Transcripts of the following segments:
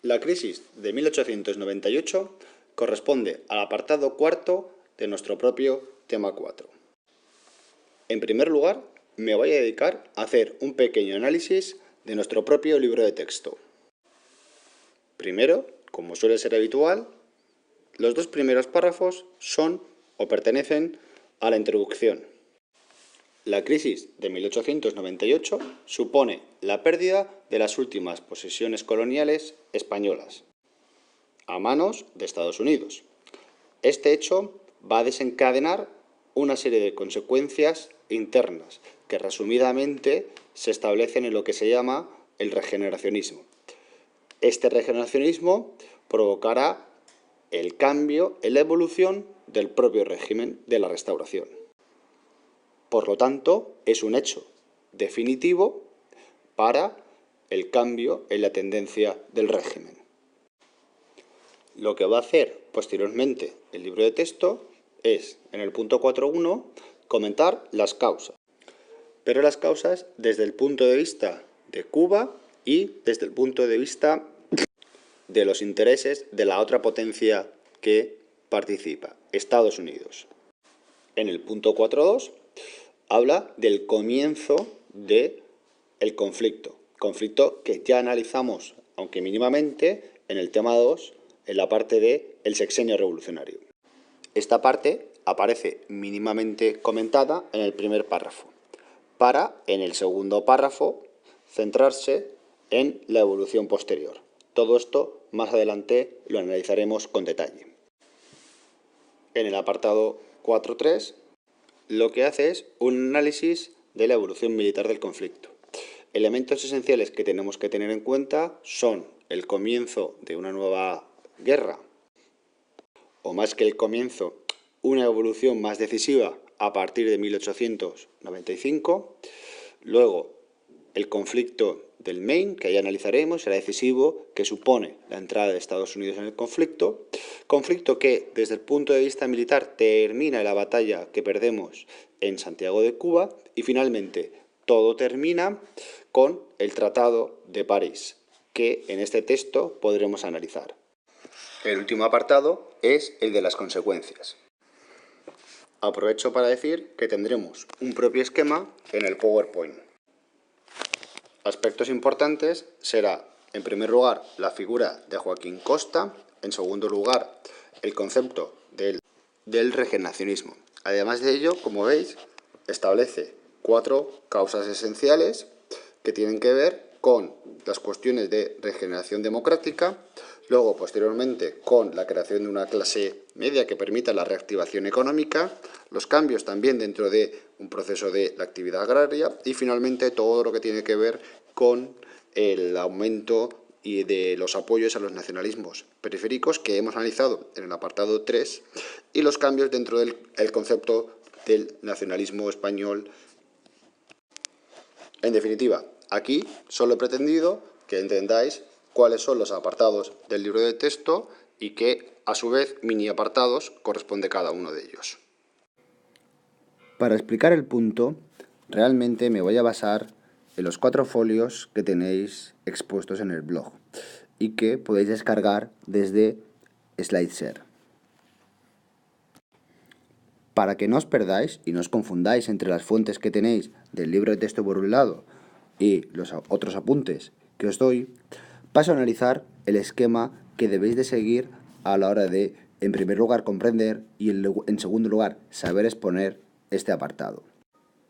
La crisis de 1898 corresponde al apartado cuarto de nuestro propio tema 4. En primer lugar, me voy a dedicar a hacer un pequeño análisis de nuestro propio libro de texto. Primero, como suele ser habitual, los dos primeros párrafos son o pertenecen a la introducción. La crisis de 1898 supone la pérdida de las últimas posesiones coloniales españolas a manos de Estados Unidos. Este hecho va a desencadenar una serie de consecuencias internas que resumidamente se establecen en lo que se llama el regeneracionismo. Este regeneracionismo provocará el cambio en la evolución del propio régimen de la Restauración. Por lo tanto, es un hecho definitivo para el cambio en la tendencia del régimen. Lo que va a hacer posteriormente el libro de texto es, en el punto 4.1, comentar las causas. Pero las causas desde el punto de vista de Cuba y desde el punto de vista de los intereses de la otra potencia que participa, Estados Unidos. En el punto 4.2 habla del comienzo del conflicto que ya analizamos, aunque mínimamente, en el tema 2, en la parte del sexenio revolucionario. Esta parte aparece mínimamente comentada en el primer párrafo, para, en el segundo párrafo, centrarse en la evolución posterior. Todo esto más adelante lo analizaremos con detalle. En el apartado 4.3, lo que hace es un análisis de la evolución militar del conflicto. Elementos esenciales que tenemos que tener en cuenta son el comienzo de una nueva guerra, o más que el comienzo, una evolución más decisiva a partir de 1895. Luego, el conflicto del Maine, que ya analizaremos, será decisivo, que supone la entrada de Estados Unidos en el conflicto que desde el punto de vista militar termina en la batalla que perdemos en Santiago de Cuba, y finalmente todo termina con el Tratado de París, que en este texto podremos analizar. El último apartado es el de las consecuencias. Aprovecho para decir que tendremos un propio esquema en el PowerPoint. Aspectos importantes será, en primer lugar, la figura de Joaquín Costa, en segundo lugar, el concepto del regeneracionismo. Además de ello, como veis, establece 4 causas esenciales que tienen que ver con las cuestiones de regeneración democrática, luego, posteriormente, con la creación de una clase media que permita la reactivación económica, los cambios también dentro de un proceso de la actividad agraria y, finalmente, todo lo que tiene que ver con el aumento y de los apoyos a los nacionalismos periféricos que hemos analizado en el apartado 3 y los cambios dentro del concepto del nacionalismo español. En definitiva, aquí solo he pretendido que entendáis cuáles son los apartados del libro de texto y que, a su vez, mini apartados corresponde cada uno de ellos. Para explicar el punto, realmente me voy a basar en los 4 folios que tenéis expuestos en el blog y que podéis descargar desde SlideShare. Para que no os perdáis y no os confundáis entre las fuentes que tenéis del libro de texto por un lado y los otros apuntes que os doy, paso a analizar el esquema que debéis de seguir a la hora de, en primer lugar, comprender y en segundo lugar, saber exponer este apartado.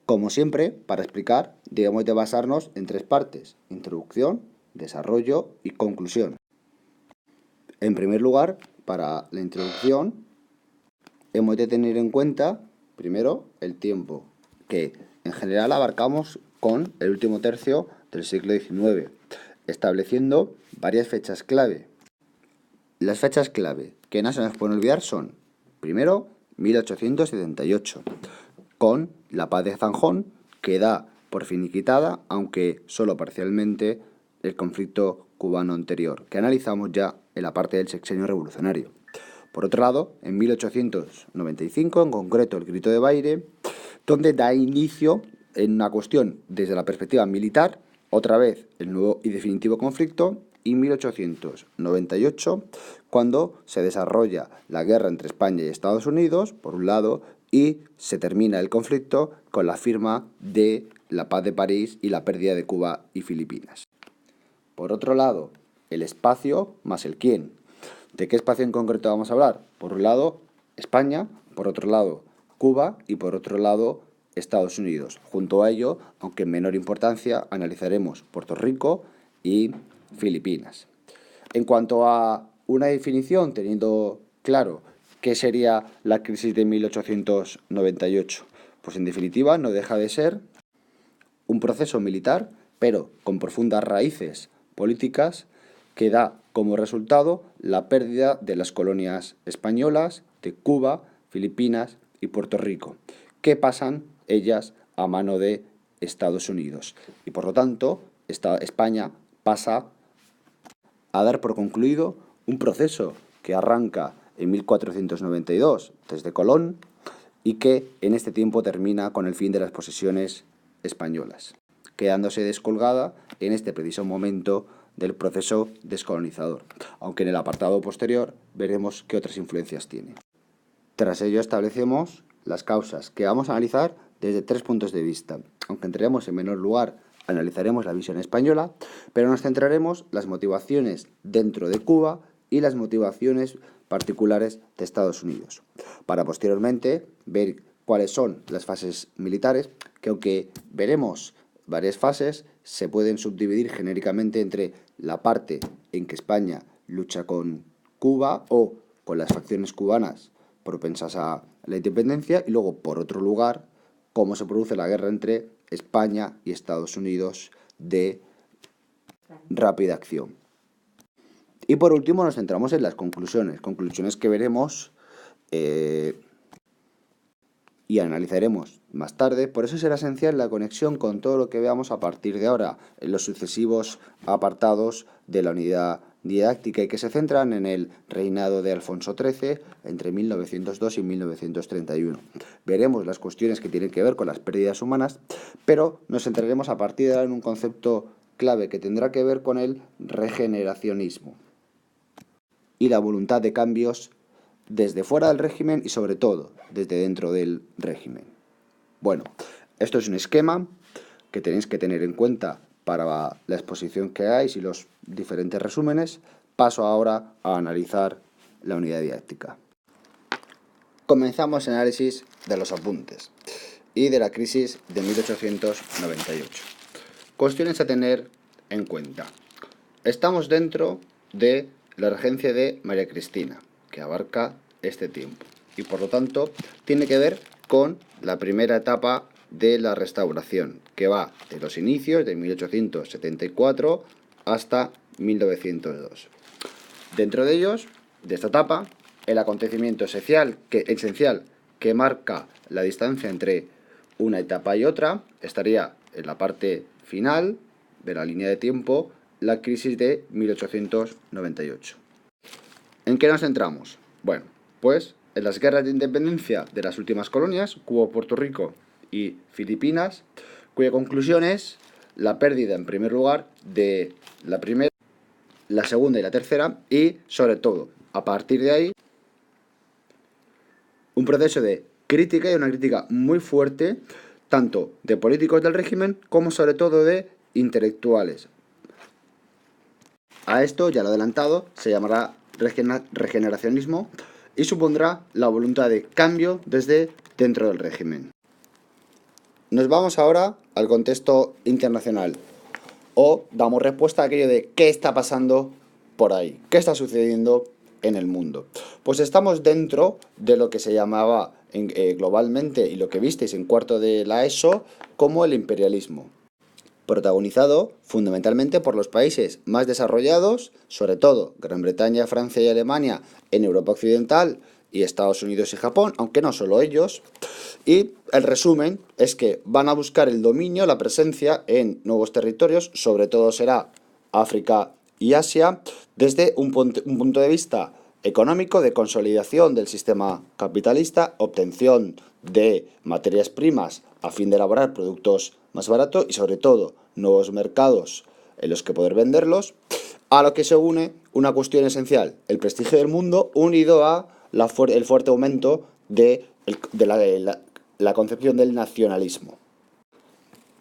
Como siempre, para explicar, debemos de basarnos en 3 partes: introducción, desarrollo y conclusión. En primer lugar, para la introducción, hemos de tener en cuenta, primero, el tiempo, que en general abarcamos con el último tercio del siglo XIX, estableciendo varias fechas clave. Las fechas clave que no se nos pueden olvidar son, primero, 1878, con la paz de Zanjón, que da por finiquitada, aunque solo parcialmente, el conflicto cubano anterior, que analizamos ya en la parte del sexenio revolucionario. Por otro lado, en 1895, en concreto el Grito de Baile, donde da inicio en una cuestión desde la perspectiva militar, otra vez el nuevo y definitivo conflicto, y 1898, cuando se desarrolla la guerra entre España y Estados Unidos, por un lado, y se termina el conflicto con la firma de la Paz de París y la pérdida de Cuba y Filipinas. Por otro lado, el espacio más el quién. ¿De qué espacio en concreto vamos a hablar? Por un lado, España, por otro lado, Cuba y por otro lado, Estados Unidos. Junto a ello, aunque en menor importancia, analizaremos Puerto Rico y Filipinas. En cuanto a una definición, teniendo claro qué sería la crisis de 1898, pues en definitiva no deja de ser un proceso militar, pero con profundas raíces políticas, que da como resultado la pérdida de las colonias españolas de Cuba, Filipinas y Puerto Rico, que pasan ellas a mano de Estados Unidos. Y por lo tanto, España pasa a dar por concluido un proceso que arranca en 1492 desde Colón y que en este tiempo termina con el fin de las posesiones españolas, quedándose descolgada en este preciso momento del proceso descolonizador, aunque en el apartado posterior veremos qué otras influencias tiene. Tras ello establecemos las causas, que vamos a analizar desde 3 puntos de vista, aunque entraremos en menor lugar, analizaremos la visión española, pero nos centraremos en las motivaciones dentro de Cuba y las motivaciones particulares de Estados Unidos, para posteriormente ver cuáles son las fases militares, que aunque veremos varias fases, se pueden subdividir genéricamente entre la parte en que España lucha con Cuba o con las facciones cubanas propensas a la independencia, y luego, por otro lugar, cómo se produce la guerra entre España y Estados Unidos de rápida acción. Y por último nos centramos en las conclusiones que veremos y analizaremos más tarde. Por eso será esencial la conexión con todo lo que veamos a partir de ahora en los sucesivos apartados de la unidad didáctica, y que se centran en el reinado de Alfonso XIII entre 1902 y 1931. Veremos las cuestiones que tienen que ver con las pérdidas humanas, pero nos centraremos a partir de ahora en un concepto clave que tendrá que ver con el regeneracionismo y la voluntad de cambios desde fuera del régimen y sobre todo desde dentro del régimen. Bueno, esto es un esquema que tenéis que tener en cuenta para la exposición que hagáis y los diferentes resúmenes. Paso ahora a analizar la unidad didáctica. Comenzamos el análisis de los apuntes y de la crisis de 1898. Cuestiones a tener en cuenta. Estamos dentro de la regencia de María Cristina, que abarca este tiempo, y por lo tanto tiene que ver con la primera etapa de la restauración, que va de los inicios de 1874 hasta 1902. Dentro de ellos, de esta etapa, el acontecimiento esencial que marca la distancia entre una etapa y otra estaría en la parte final de la línea de tiempo, la crisis de 1898. ¿En qué nos centramos? Bueno, pues en las guerras de independencia de las últimas colonias, Cuba, Puerto Rico y Filipinas, cuya conclusión es la pérdida, en primer lugar, de la primera, la segunda y la tercera, y sobre todo, a partir de ahí, un proceso de crítica, y una crítica muy fuerte, tanto de políticos del régimen como sobre todo de intelectuales. A esto, ya lo he adelantado, se llamará regeneracionismo y supondrá la voluntad de cambio desde dentro del régimen. Nos vamos ahora al contexto internacional, o damos respuesta a aquello de qué está pasando por ahí, qué está sucediendo en el mundo. Pues estamos dentro de lo que se llamaba globalmente, y lo que visteis en cuarto de la ESO, como el imperialismo, protagonizado fundamentalmente por los países más desarrollados, sobre todo Gran Bretaña, Francia y Alemania en Europa Occidental, y Estados Unidos y Japón, aunque no solo ellos. Y el resumen es que van a buscar el dominio, la presencia en nuevos territorios, sobre todo será África y Asia, desde un punto de vista económico, de consolidación del sistema capitalista, obtención de materias primas a fin de elaborar productos más baratos y sobre todo nuevos mercados en los que poder venderlos, a lo que se une una cuestión esencial, el prestigio del mundo unido a el fuerte aumento de la concepción del nacionalismo.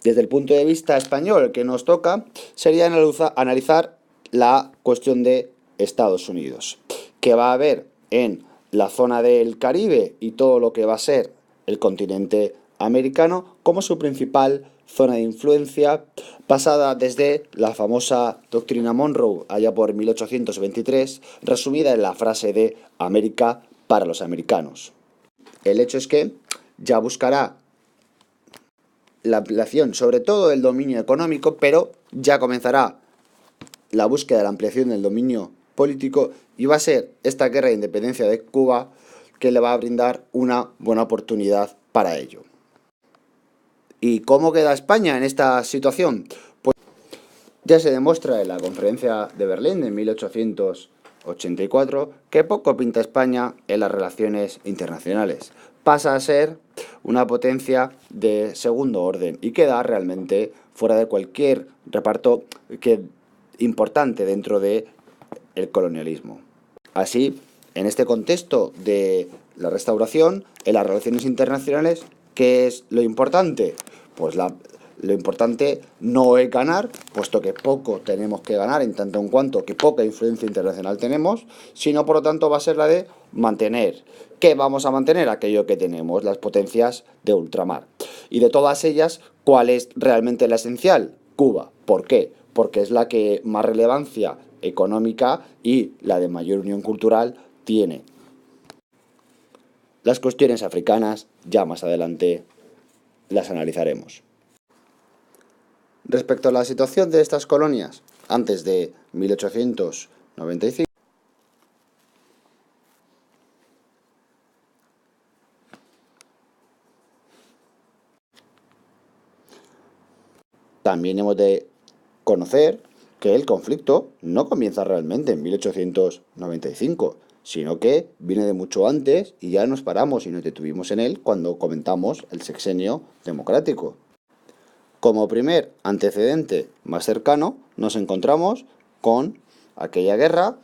Desde el punto de vista español que nos toca sería analizar la cuestión de Estados Unidos, que va a haber en la zona del Caribe y todo lo que va a ser el continente americano como su principal zona de influencia, pasada desde la famosa doctrina Monroe allá por 1823, resumida en la frase de América para los americanos. El hecho es que ya buscará la ampliación, sobre todo del dominio económico, pero ya comenzará la búsqueda de la ampliación del dominio político y va a ser esta guerra de independencia de Cuba que le va a brindar una buena oportunidad para ello. ¿Y cómo queda España en esta situación? Pues ya se demuestra en la conferencia de Berlín de 1884 que poco pinta España en las relaciones internacionales. Pasa a ser una potencia de segundo orden y queda realmente fuera de cualquier reparto importante dentro del colonialismo. Así, en este contexto de la restauración, en las relaciones internacionales, ¿qué es lo importante? Pues lo importante no es ganar, puesto que poco tenemos que ganar en tanto en cuanto que poca influencia internacional tenemos, sino por lo tanto va a ser la de mantener. ¿Qué vamos a mantener? Aquello que tenemos, las potencias de ultramar. Y de todas ellas, ¿cuál es realmente la esencial? Cuba. ¿Por qué? Porque es la que más relevancia económica y la de mayor unión cultural tiene. Las cuestiones africanas ya más adelante las analizaremos. Respecto a la situación de estas colonias antes de 1895, también hemos de conocer que el conflicto no comienza realmente en 1895, sino que viene de mucho antes y ya nos paramos y nos detuvimos en él cuando comentamos el sexenio democrático. Como primer antecedente más cercano, nos encontramos con aquella guerra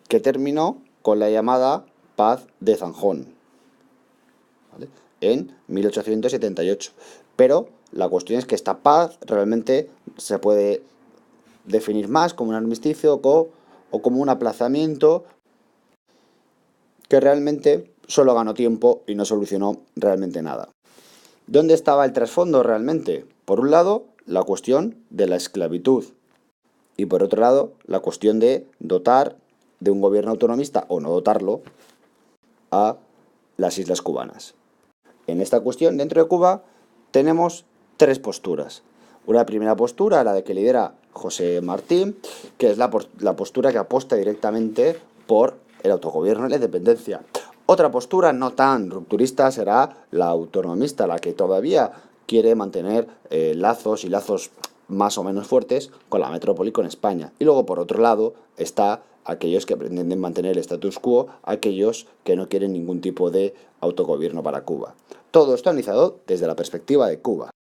que terminó con la llamada Paz de Zanjón, ¿vale?, en 1878. Pero la cuestión es que esta paz realmente se puede definir más como un armisticio o como un aplazamiento que realmente solo ganó tiempo y no solucionó realmente nada. ¿Dónde estaba el trasfondo realmente? Por un lado, la cuestión de la esclavitud y por otro lado, la cuestión de dotar de un gobierno autonomista o no dotarlo a las islas cubanas. En esta cuestión, dentro de Cuba, tenemos tres posturas. Una primera postura, la de que lidera José Martí, que es la postura que apuesta directamente por el autogobierno y la independencia. Otra postura no tan rupturista será la autonomista, la que todavía quiere mantener lazos más o menos fuertes con la metrópoli, con España. Y luego, por otro lado, está aquellos que pretenden mantener el status quo, aquellos que no quieren ningún tipo de autogobierno para Cuba. Todo esto analizado desde la perspectiva de Cuba.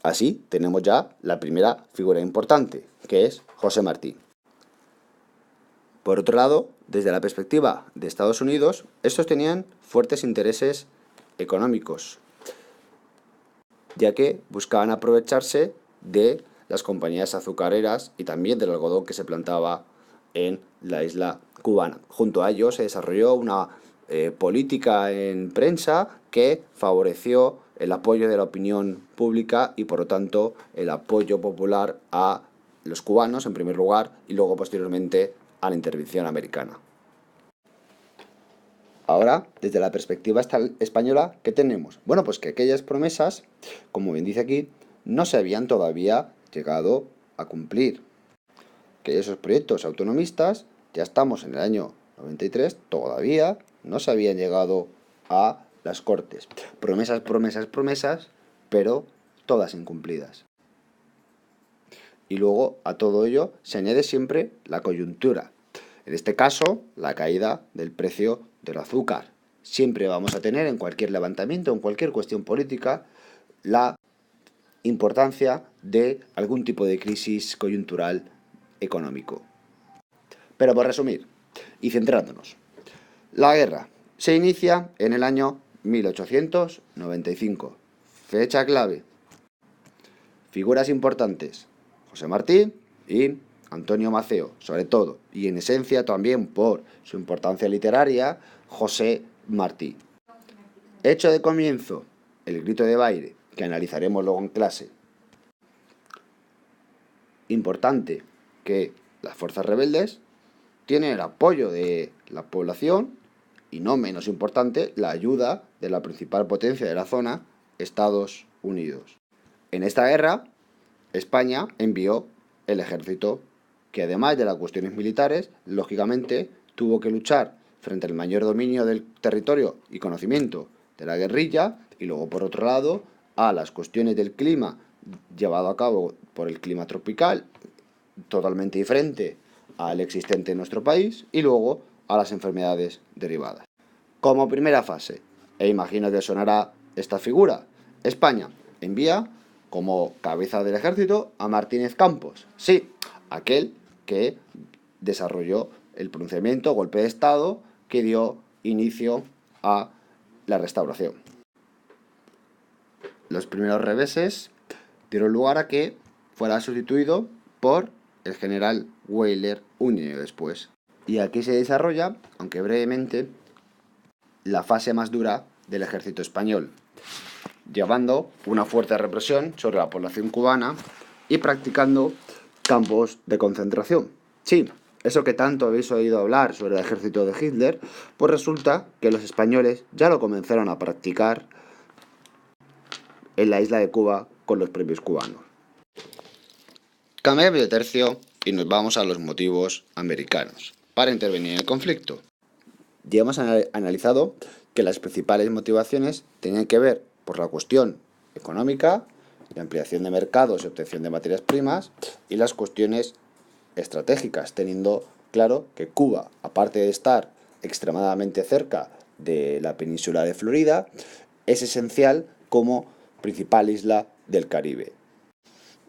Así tenemos ya la primera figura importante, que es José Martí. Por otro lado, desde la perspectiva de Estados Unidos, estos tenían fuertes intereses económicos, ya que buscaban aprovecharse de las compañías azucareras y también del algodón que se plantaba en la isla cubana. Junto a ello se desarrolló una política en prensa que favoreció el apoyo de la opinión pública y por lo tanto el apoyo popular a los cubanos en primer lugar y luego posteriormente a la intervención americana. Ahora, desde la perspectiva española, ¿qué tenemos? Bueno, pues que aquellas promesas, como bien dice aquí, no se habían todavía llegado a cumplir. Que esos proyectos autonomistas, ya estamos en el año 93, todavía no se habían llegado a las Cortes. Promesas, promesas, promesas, pero todas incumplidas. Y luego a todo ello se añade siempre la coyuntura. En este caso, la caída del precio del azúcar. Siempre vamos a tener en cualquier levantamiento, en cualquier cuestión política, la importancia de algún tipo de crisis coyuntural económico. Pero por resumir y centrándonos, la guerra se inicia en el año 1895. Fecha clave. Figuras importantes: José Martí y Antonio Maceo, sobre todo, y en esencia también por su importancia literaria, José Martí. Hecho de comienzo, el grito de Baile, que analizaremos luego en clase. Importante que las fuerzas rebeldes tienen el apoyo de la población y, no menos importante, la ayuda de la principal potencia de la zona, Estados Unidos. En esta guerra, España envió el ejército, que además de las cuestiones militares, lógicamente tuvo que luchar frente al mayor dominio del territorio y conocimiento de la guerrilla, y luego por otro lado a las cuestiones del clima llevado a cabo por el clima tropical, totalmente diferente al existente en nuestro país, y luego a las enfermedades derivadas. Como primera fase, e imagino que sonará esta figura, España envía como cabeza del ejército a Martínez Campos, sí, aquel que desarrolló el pronunciamiento golpe de Estado que dio inicio a la restauración. Los primeros reveses dieron lugar a que fuera sustituido por el general Weyler un año después. Y aquí se desarrolla, aunque brevemente, la fase más dura del ejército español, llevando una fuerte represión sobre la población cubana y practicando campos de concentración. Sí, eso que tanto habéis oído hablar sobre el ejército de Hitler, pues resulta que los españoles ya lo comenzaron a practicar en la isla de Cuba con los propios cubanos. Cambiamos de tercio y nos vamos a los motivos americanos para intervenir en el conflicto. Ya hemos analizado que las principales motivaciones tenían que ver por la cuestión económica, la ampliación de mercados y obtención de materias primas, y las cuestiones estratégicas, teniendo claro que Cuba, aparte de estar extremadamente cerca de la península de Florida, es esencial como principal isla del Caribe.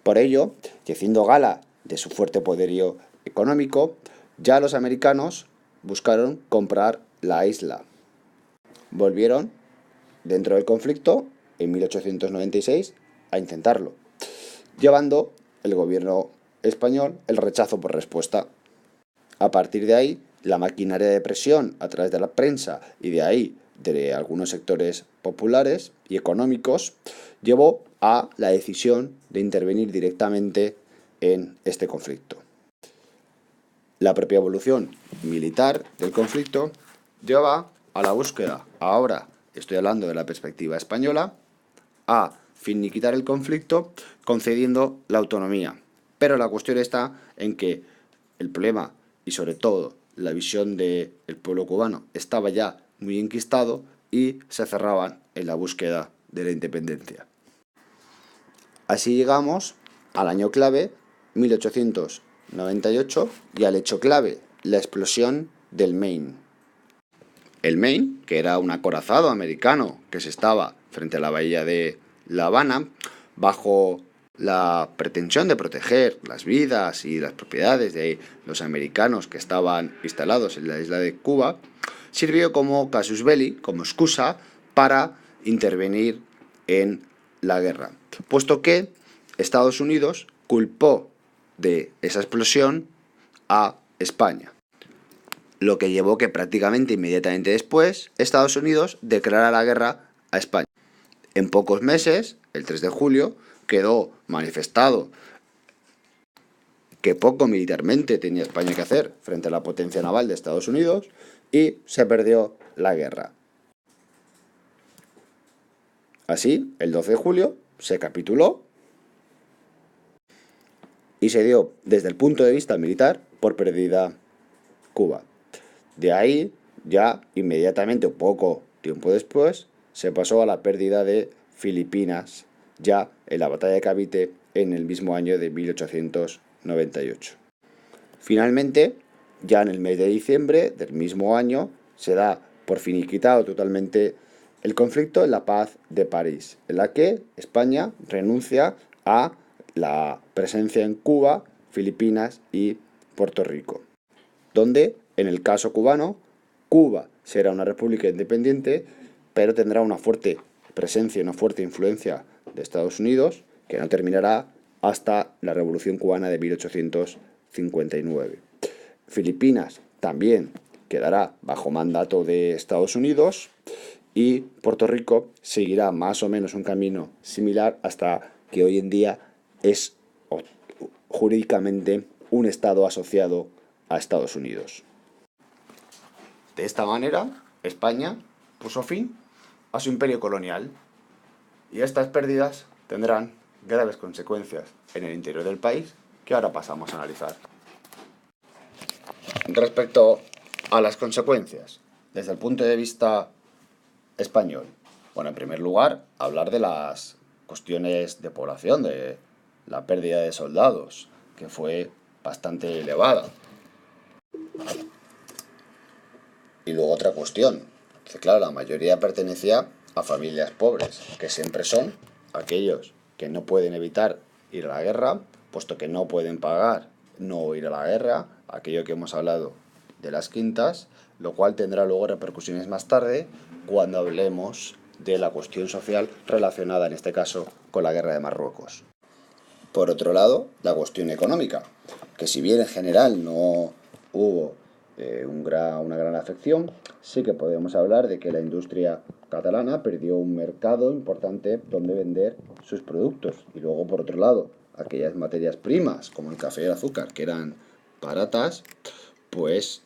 Por ello, y haciendo gala de su fuerte poderío económico, ya los americanos buscaron comprar la isla. Volvieron, dentro del conflicto, en 1896, a intentarlo, llevando el gobierno español el rechazo por respuesta. A partir de ahí, la maquinaria de presión a través de la prensa y de ahí de algunos sectores populares y económicos llevó a la decisión de intervenir directamente en este conflicto. La propia evolución militar del conflicto lleva a la búsqueda, ahora estoy hablando de la perspectiva española, a finiquitar el conflicto concediendo la autonomía. Pero la cuestión está en que el problema y sobre todo la visión del pueblo cubano estaba ya muy enquistado y se cerraban en la búsqueda de la independencia. Así llegamos al año clave, 1898, y al hecho clave, la explosión del Maine. El Maine, que era un acorazado americano que se estaba frente a la bahía de La Habana, bajo la pretensión de proteger las vidas y las propiedades de los americanos que estaban instalados en la isla de Cuba, sirvió como casus belli, como excusa para intervenir en la guerra, puesto que Estados Unidos culpó de esa explosión a España, lo que llevó que prácticamente inmediatamente después Estados Unidos declarara la guerra a España. En pocos meses, el 3 de julio, quedó manifestado que poco militarmente tenía España que hacer frente a la potencia naval de Estados Unidos y se perdió la guerra. Así, el 12 de julio se capituló y se dio, desde el punto de vista militar, por perdida Cuba. De ahí, ya inmediatamente, poco tiempo después, se pasó a la pérdida de Filipinas, ya en la batalla de Cavite en el mismo año de 1898. Finalmente, ya en el mes de diciembre del mismo año, se da por finiquitado totalmente el conflicto en la Paz de París, en la que España renuncia a la presencia en Cuba, Filipinas y Puerto Rico, donde, en el caso cubano, Cuba será una república independiente, pero tendrá una fuerte presencia, una fuerte influencia de Estados Unidos, que no terminará hasta la Revolución Cubana de 1859. Filipinas también quedará bajo mandato de Estados Unidos y Puerto Rico seguirá más o menos un camino similar hasta que hoy en día es jurídicamente un estado asociado a Estados Unidos. De esta manera, España puso fin a su imperio colonial y estas pérdidas tendrán graves consecuencias en el interior del país que ahora pasamos a analizar. Respecto a las consecuencias, desde el punto de vista español, bueno, en primer lugar, hablar de las cuestiones de población, de la pérdida de soldados, que fue bastante elevada. Y luego otra cuestión, que claro, la mayoría pertenecía a familias pobres, que siempre son aquellos que no pueden evitar ir a la guerra, puesto que no pueden pagar no ir a la guerra, aquello que hemos hablado de las quintas, lo cual tendrá luego repercusiones más tarde cuando hablemos de la cuestión social relacionada en este caso con la guerra de Marruecos. Por otro lado, la cuestión económica, que si bien en general no hubo una gran afección, sí que podemos hablar de que la industria catalana perdió un mercado importante donde vender sus productos. Y luego, por otro lado, aquellas materias primas, como el café y el azúcar, que eran baratas, pues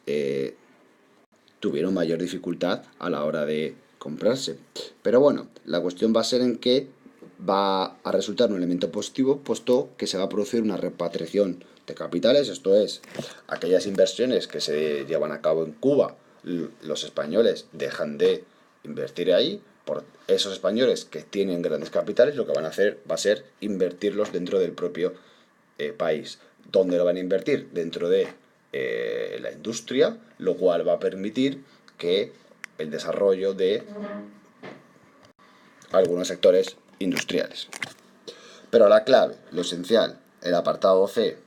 tuvieron mayor dificultad a la hora de comprarse. Pero bueno, la cuestión va a ser en que va a resultar un elemento positivo, puesto que se va a producir una repatriación de capitales, esto es, aquellas inversiones que se llevan a cabo en Cuba, los españoles dejan de invertir ahí, por esos españoles que tienen grandes capitales, lo que van a hacer va a ser invertirlos dentro del propio país. ¿Dónde lo van a invertir? Dentro de la industria, lo cual va a permitir que el desarrollo de algunos sectores industriales. Pero la clave, lo esencial, el apartado C,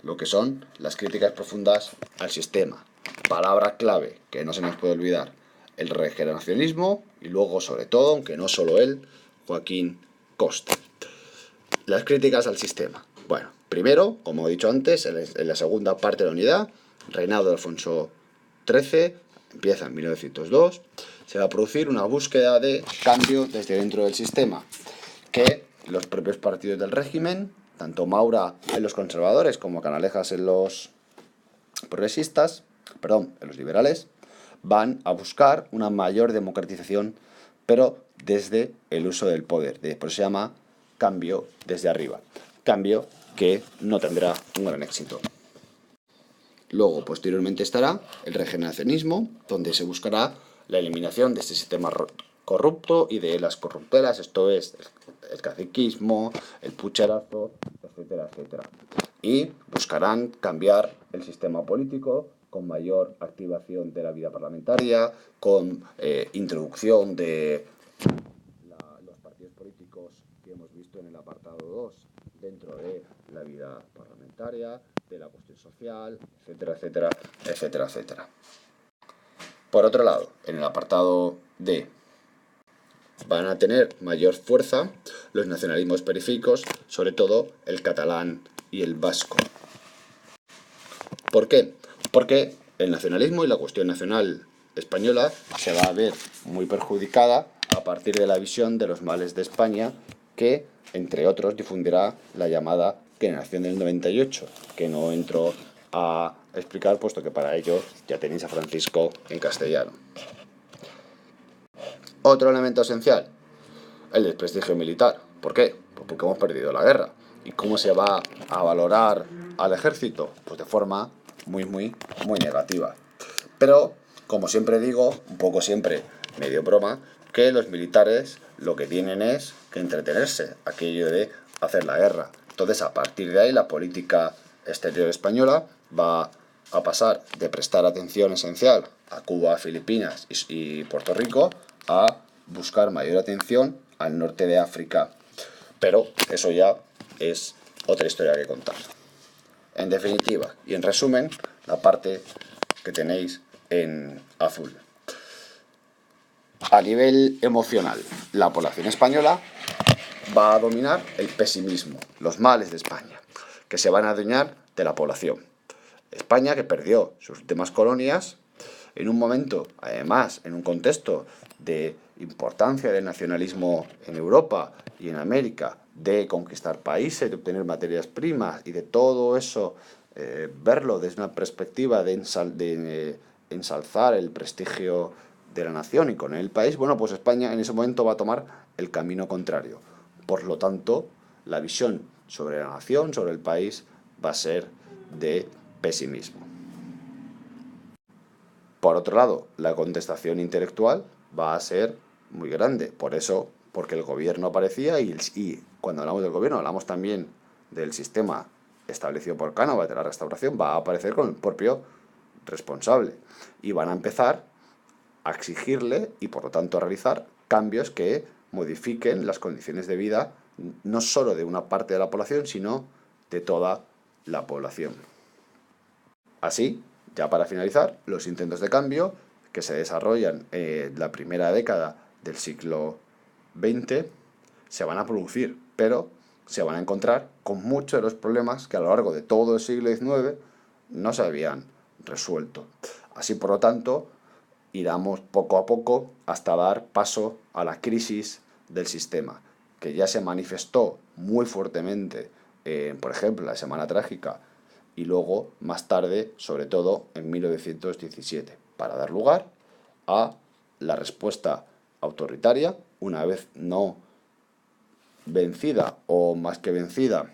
lo que son las críticas profundas al sistema. Palabra clave que no se nos puede olvidar, el regeneracionismo y luego, sobre todo, aunque no solo él, Joaquín Costa. Las críticas al sistema. Bueno, primero, como he dicho antes, en la segunda parte de la unidad, reinado de Alfonso XIII, empieza en 1902, se va a producir una búsqueda de cambio desde dentro del sistema, que los propios partidos del régimen, tanto Maura en los conservadores como Canalejas en los progresistas, en los liberales, van a buscar una mayor democratización, pero desde el uso del poder. Por eso se llama cambio desde arriba. Cambio que no tendrá un gran éxito. Luego, posteriormente estará el regeneracionismo, donde se buscará la eliminación de este sistema corrupto y de las corruptelas, esto es, el caciquismo, el pucherazo, etcétera, etcétera. Y buscarán cambiar el sistema político con mayor activación de la vida parlamentaria, con introducción de los partidos políticos que hemos visto en el apartado 2 dentro de la vida parlamentaria, de la cuestión social, etcétera, etcétera, etcétera, etcétera. Por otro lado, en el apartado D, van a tener mayor fuerza los nacionalismos periféricos, sobre todo el catalán y el vasco. ¿Por qué? Porque el nacionalismo y la cuestión nacional española se va a ver muy perjudicada a partir de la visión de los males de España que, entre otros, difundirá la llamada generación del 98, que no entro a explicar, puesto que para ello ya tenéis a Francisco en castellano. Otro elemento esencial, el desprestigio militar. ¿Por qué? Pues porque hemos perdido la guerra. ¿Y cómo se va a valorar al ejército? Pues de forma muy negativa. Pero, como siempre digo, un poco siempre medio broma, que los militares lo que tienen es que entretenerse, aquello de hacer la guerra. Entonces, a partir de ahí, la política exterior española va a pasar de prestar atención esencial a Cuba, Filipinas y Puerto Rico a buscar mayor atención al norte de África. Pero eso ya es otra historia que contar. En definitiva y en resumen, la parte que tenéis en azul. A nivel emocional, la población española va a dominar el pesimismo, los males de España, que se van a adueñar de la población. España, que perdió sus últimas colonias, en un momento, además, en un contexto de importancia del nacionalismo en Europa y en América, de conquistar países, de obtener materias primas y de todo eso, verlo desde una perspectiva de ensalzar el prestigio de la nación y con el país, bueno, pues España en ese momento va a tomar el camino contrario. Por lo tanto, la visión sobre la nación, sobre el país, va a ser de pesimismo. Por otro lado, la contestación intelectual va a ser muy grande. Por eso, porque el gobierno aparecía y cuando hablamos del gobierno hablamos también del sistema establecido por Cánovas de la Restauración, va a aparecer con el propio responsable. Y van a empezar a exigirle y por lo tanto a realizar cambios que modifiquen las condiciones de vida no solo de una parte de la población, sino de toda la población. Así, ya para finalizar, los intentos de cambio que se desarrollan en la primera década del siglo XX se van a producir, pero se van a encontrar con muchos de los problemas que a lo largo de todo el siglo XIX no se habían resuelto. Así, por lo tanto, iremos poco a poco hasta dar paso a la crisis del sistema, que ya se manifestó muy fuertemente, por ejemplo, la Semana Trágica, y luego, más tarde, sobre todo en 1917, para dar lugar a la respuesta autoritaria, una vez no vencida o más que vencida,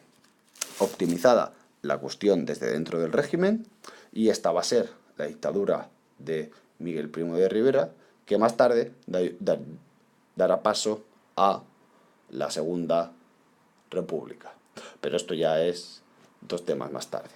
optimizada la cuestión desde dentro del régimen, y esta va a ser la dictadura de Miguel Primo de Rivera, que más tarde dará paso a la Segunda República. Pero esto ya es dos temas más tarde.